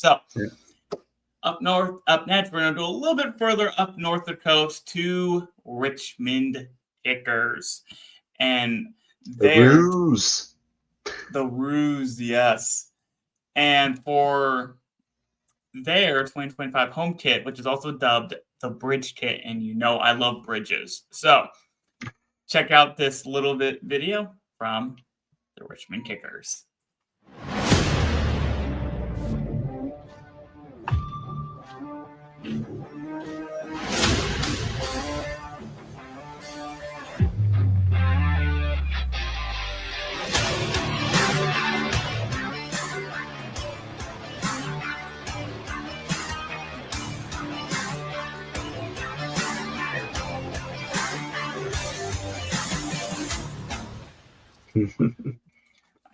So up next, we're going to go a little bit further up north the coast to Richmond Kickers. And The Ruse. The Ruse, yes. And for their 2025 home kit, which is also dubbed the Bridge Kit, and I love bridges. So check out this little bit video from the Richmond Kickers.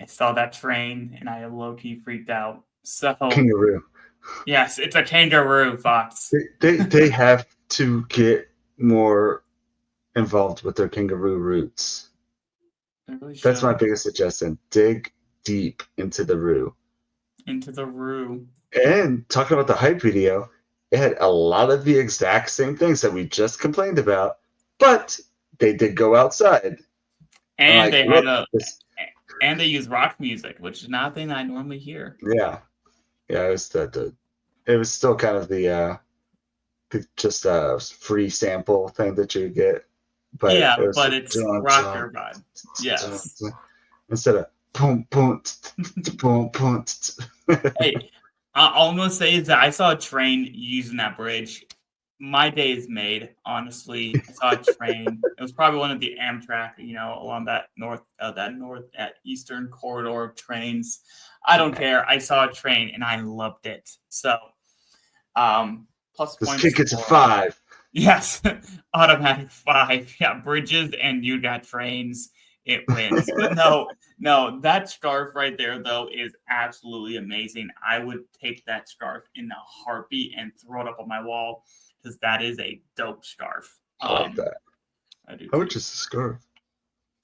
I saw that train and I low-key freaked out. So kangaroo. Yes, it's a kangaroo, Fox. They have to get more involved with their kangaroo roots. Really That's my biggest suggestion. Dig deep into the roo. And talking about the hype video, it had a lot of the exact same things that we just complained about, but they did go outside. And they use rock music, which is not a thing I normally hear. Yeah, it was it was still kind of the just a free sample thing that you get, but it's rocker vibe. Yes. Instead of boom boom boom boom. Hey, all I'm gonna say is that I saw a train using that bridge. My day is made, honestly. I saw a train. It was probably one of the Amtrak, along that eastern corridor of trains. I don't care. I saw a train and I loved it. So, plus this points. kid gets a 5. Yes, automatic 5. Yeah, bridges and you got trains. It wins. But no, that scarf right there, though, is absolutely amazing. I would take that scarf in a heartbeat and throw it up on my wall because that is a dope scarf. I like that. I do. How much is the scarf?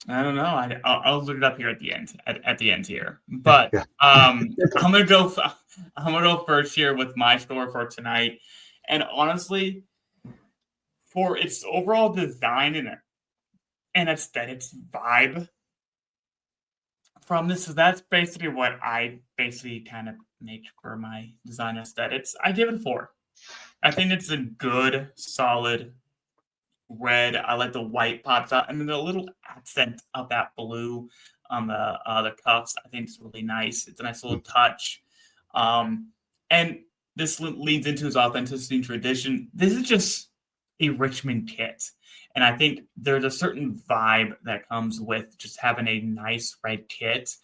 I don't know. I'll look it up here at the end. At the end here, but I'm gonna go first here with my score for tonight, and honestly, for its overall design and aesthetics vibe from this. So that's basically what I kind of make for my design aesthetics. I give it a 4. I think it's a good, solid red. I like the white pops out, and then the little accent of that blue on the cuffs. I think it's really nice. It's a nice little touch. And this leads into his authenticity and tradition. This is just a Richmond kit. And I think there's a certain vibe that comes with just having a nice red kit.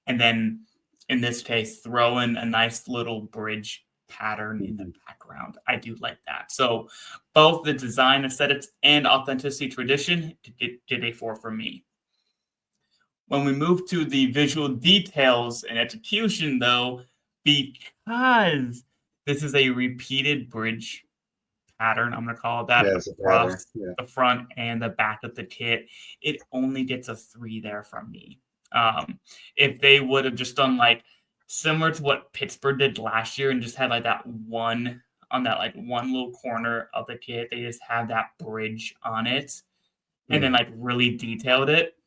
And then, in this case, throw in a nice little bridge pattern in the background. I do like that. So both the design, aesthetics, and authenticity tradition did a 4 for me. When we move to the visual details and execution, though, because this is a repeated bridge pattern, I'm going to call it that, across the front and the back of the kit, it only gets a 3 there from me. If they would have just done similar to what Pittsburgh did last year and just had that one on that one little corner of the kit, they just had that bridge on it and then really detailed it,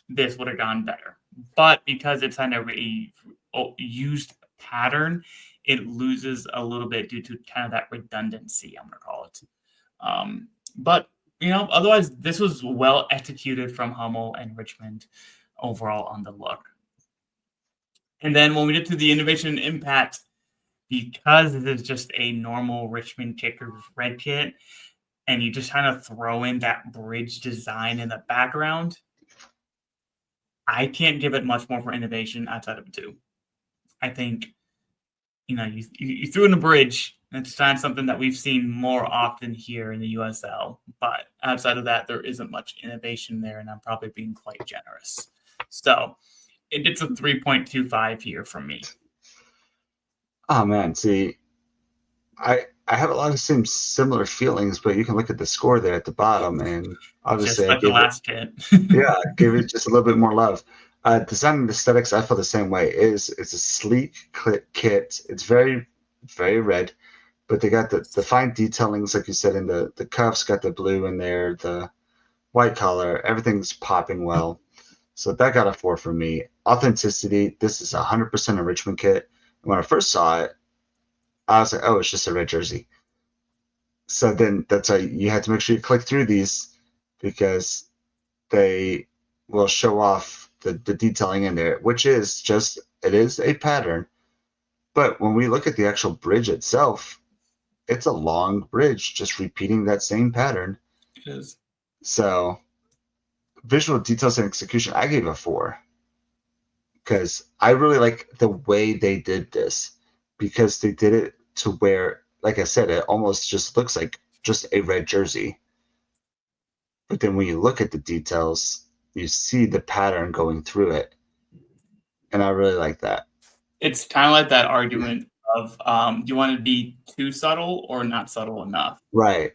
this would have gone better. But because it's kind of a used pattern, it loses a little bit due to kind of that redundancy, I'm going to call it. But, otherwise, this was well executed from Hummel and Richmond overall on the look. And then when we get to the innovation and impact, because it is just a normal Richmond Kickers red kit, and you just kind of throw in that bridge design in the background, I can't give it much more for innovation outside of a 2. I think, you threw in a bridge, and it's kind of something that we've seen more often here in the USL. But outside of that, there isn't much innovation there, and I'm probably being quite generous. So it gets a 3.25 here from me. Oh, man. See, I have a lot of similar feelings, but you can look at the score there at the bottom, and obviously just like the last kit. I gave it just a little bit more love. Design and aesthetics, I feel the same way. It's a sleek kit. It's very very red, but they got the fine detailings, like you said, in the cuffs, got the blue in there, the white collar, everything's popping well. So that got a 4 for me. Authenticity, this is 100% a Richmond kit. When I first saw it, I was like, oh, it's just a red jersey. So then that's why you had to make sure you click through these because they will show off the detailing in there, which is just, it is a pattern. But when we look at the actual bridge itself, it's a long bridge, just repeating that same pattern. It is. So visual details and execution, I gave a 4 because I really like the way they did this because they did it to where, like I said, it almost just looks like just a red jersey. But then when you look at the details, you see the pattern going through it. And I really like that. It's kind of like that argument of do you want to be too subtle or not subtle enough? Right.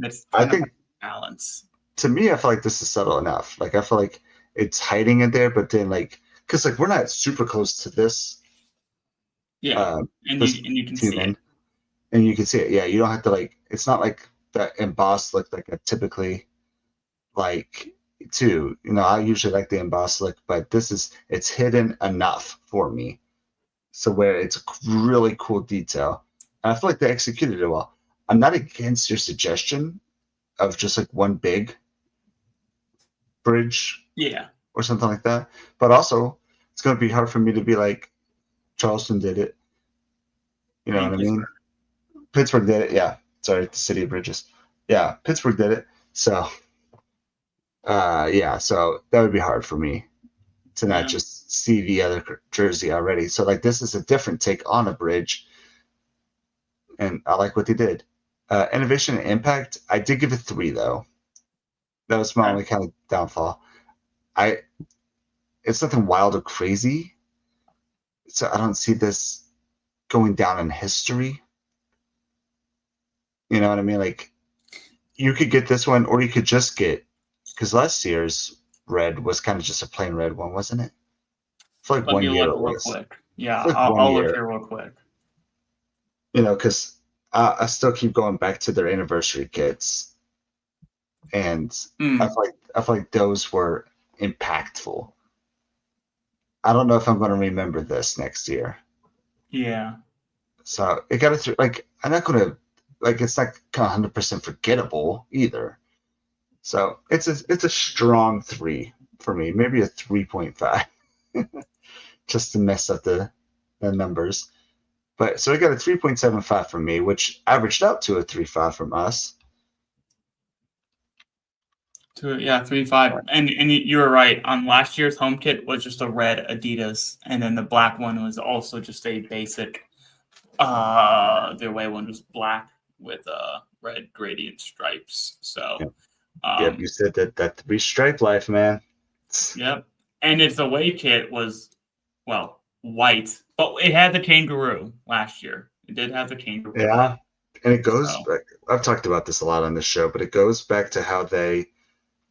It's I kind of think a balance. to me, I feel like this is subtle enough. Like I feel like it's hiding in there, but then like because like we're not super close to this Yeah, and this you can see human, it. and you can see it. Yeah, you don't have to like. It's not like that embossed look like I typically like too. You know, I usually like the embossed look, but this is it's hidden enough for me. So where it's a really cool detail, and I feel like they executed it well. I'm not against your suggestion of just like one big bridge Yeah, or something like that. But also, it's going to be hard for me to be like, Charleston did it. You I know mean what I mean? Pittsburgh. Pittsburgh did it. Yeah. Sorry, the city of bridges. Yeah, Pittsburgh did it. So, yeah, so that would be hard for me to not Yeah, just see the other jersey already. So, like, this is a different take on a bridge, and I like what they did. Innovation and impact, I did give it 3, though. That was my okay. only kind of downfall. I It's nothing wild or crazy, so I don't see this going down in history. You know what I mean? Like you could get this one, or you could just get because last year's red was kind of just a plain red one, wasn't it? For like Let me 1 year look it real was. quick. Yeah, For like one I'll look year, here real quick. you know, because I still keep going back to their anniversary kits, and Mm, I feel like those were impactful. I don't know if I'm going to remember this next year. yeah, So it got it through. Like I'm not going to like it's not kind of 100% forgettable either. So it's a strong 3 for me, maybe a 3.5, just to mess up the numbers. But so I got a 3.75 from me, which averaged out to a 3.5 from us. yeah, 3.5. And you were right. On last year's home kit was just a red Adidas, and then the black one was also just a basic. The away one was black with red gradient stripes. So, Yep, yep, you um, said that 3 stripe life, man. yep. And its away kit was well white, but it had the kangaroo last year. It did have the kangaroo. Yeah, and it goes So back. I've talked about this a lot on this show, but it goes back to how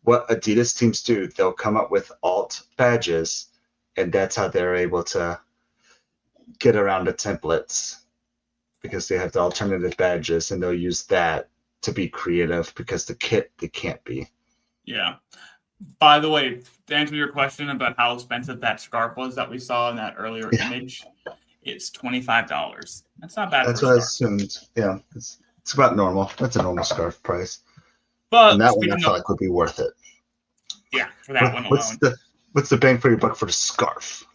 what Adidas teams do. They'll come up with alt badges, and that's how they're able to get around the templates because they have the alternative badges and they'll use that to be creative because the kit they can't be. yeah. By the way, to answer your question about how expensive that scarf was that we saw in that earlier Yeah, image, it's $25. That's not bad for that's a what I scarf. assumed. Yeah, it's about normal. That's a normal scarf price, and But that one I speaking felt of, like would be worth it. yeah, for that one alone, What's the bang for your buck for the scarf?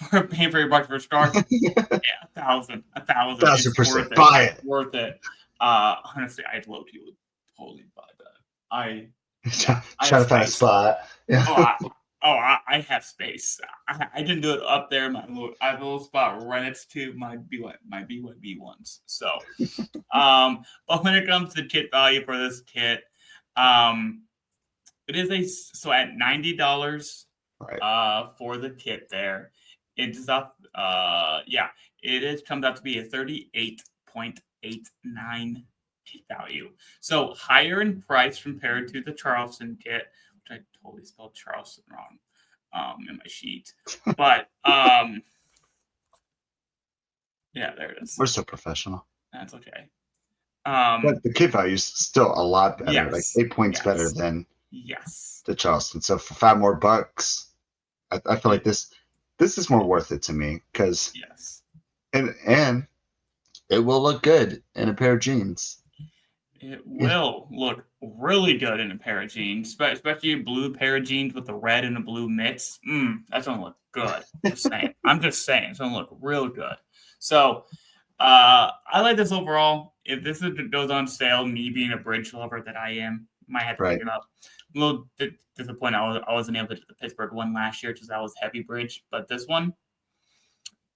for paying for your buck for a scarf, yeah, a thousand. Thousand It's worth percent it. buy it. Worth it. Honestly, I low key would totally buy that. Yeah, I have Trying to find a space. spot. Yeah. Oh, I have space. I can do it up there. I have a little spot right next to my BYB ones. So, but when it comes to kit value for this kit, um, it is so at $90 Right. for the kit there, it is up yeah, it is comes out to be a 38.89 kit value. So higher in price compared to the Charleston kit, which I totally spelled Charleston wrong in my sheet. But Yeah, there it is. We're so professional. That's okay. But the kit value is still a lot better, yes, like 8 points better than the Charleston. So for $5 more, I feel like this is more worth it to me because and it will look good in a pair of jeans. It will look really good in a pair of jeans, especially a blue pair of jeans with the red and a blue mix. That's gonna look good. Just saying. I'm just saying, it's gonna look real good. So, I like this overall. If this goes on sale, me being a bridge lover that I am, might have to pick it up. I'm a little disappointed I wasn't able to do the Pittsburgh one last year because I was heavy bridge, but this one,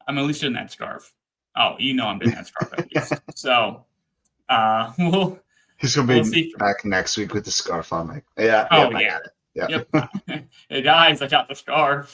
I'm at least doing that scarf. Oh, I'm doing that scarf at least. So, He's gonna be back next week with the scarf on. Like, yeah. Yep. Hey guys, I got the scarf.